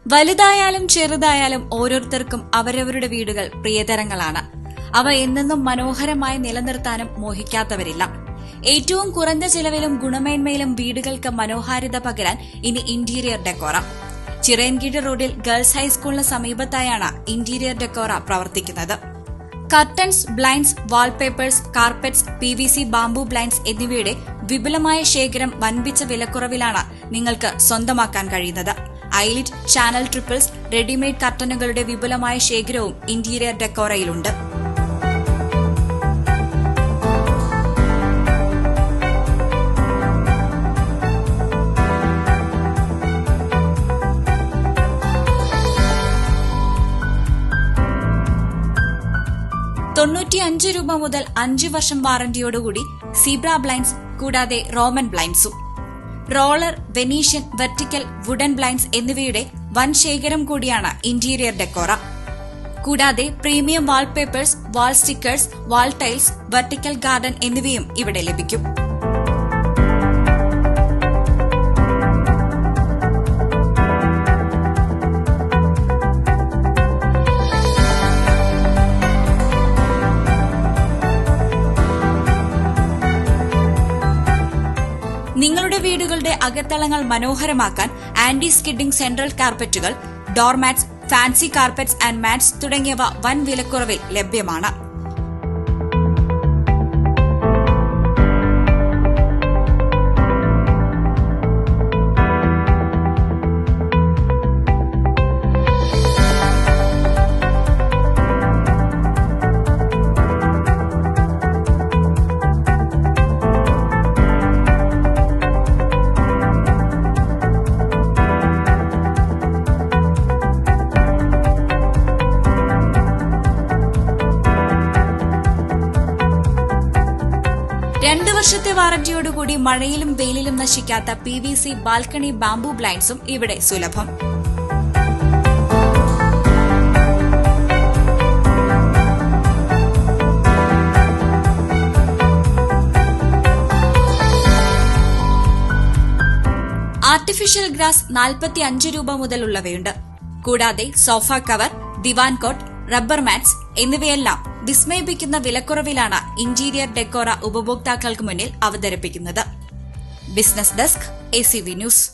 വലുതായാലും ചെറുതായാലും ഓരോരുത്തർക്കും അവരവരുടെ വീടുകൾ പ്രിയതരങ്ങളാണ്. അവ എന്നെന്നും മനോഹരമായി നിലനിർത്താനും മോഹിക്കാത്തവരില്ല. ഏറ്റവും കുറഞ്ഞ ചെലവിലും ഗുണമേന്മയിലും വീടുകൾക്ക് മനോഹാരിത പകരാൻ ഇനി ഇന്റീരിയർ ഡെക്കോറ. ചിറയൻകീഴ് റോഡിൽ ഗേൾസ് ഹൈസ്കൂളിന് സമീപത്തായാണ് ഇന്റീരിയർ ഡെക്കോറ പ്രവർത്തിക്കുന്നത്. Curtains, blinds, wallpapers, carpets, PVC bamboo blinds എന്നിവയുടെ വിപുലമായ ശേഖരം വൻപിച്ച വിലക്കുറവിലാണ് നിങ്ങൾക്ക് സ്വന്തമാക്കാൻ കഴിയുന്നത്. ഐലിറ്റ്, ചാനൽ ട്രിപ്പിൾസ്, റെഡിമെയ്ഡ് കർട്ടനുകളുടെ വിപുലമായ ശേഖരവും ഇന്റീരിയർ ഡെക്കോറയിലുണ്ട്. ₹95 മുതൽ 5 വർഷം വാറന്റിയോടുകൂടി സീബ്ര ബ്ലൈൻഡ്സ്, കൂടാതെ റോമൻ ബ്ലൈൻഡ്സും. Roller, Venetian, vertical, wooden blinds എന്നിവയുടെ വൻ ശേഖരം കൂടിയാണ് ഇന്റീരിയർ ഡെക്കോറ. കൂടാതെ premium wallpapers, wall stickers, wall tiles, vertical garden എന്നിവയും ഇവിടെ ലഭിക്കും. നിങ്ങളുടെ വീടുകളുടെ അകത്തളങ്ങൾ മനോഹരമാക്കാൻ ആന്റി സ്കിഡിംഗ് സെൻട്രൽ കാർപ്പറ്റുകൾ, ഡോർമാറ്റ്സ്, ഫാൻസി കാർപ്പറ്റ്സ് ആൻഡ് മാറ്റ്സ് തുടങ്ങിയവ വൻ വിലക്കുറവിൽ ലഭ്യമാണ്. രണ്ട് വർഷത്തെ വാറന്റിയോടുകൂടി മഴയിലും വെയിലിലും നശിക്കാത്ത PVC ബാൽക്കണി ബാംബു ബ്ലൈൻഡ്സും ഇവിടെ സുലഭം. ആർട്ടിഫിഷ്യൽ ഗ്രാസ് ₹45 മുതലുള്ളവയുണ്ട്. കൂടാതെ sofa cover, divan cot, rubber mats എന്നിവയെല്ലാം വിസ്മയിപ്പിക്കുന്ന വിലക്കുറവിലാണ് ഇന്റീരിയർ ഡെക്കോറ ഉപഭോക്താക്കൾക്ക് മുന്നിൽ അവതരിപ്പിക്കുന്നത്. Business desk, ACV news.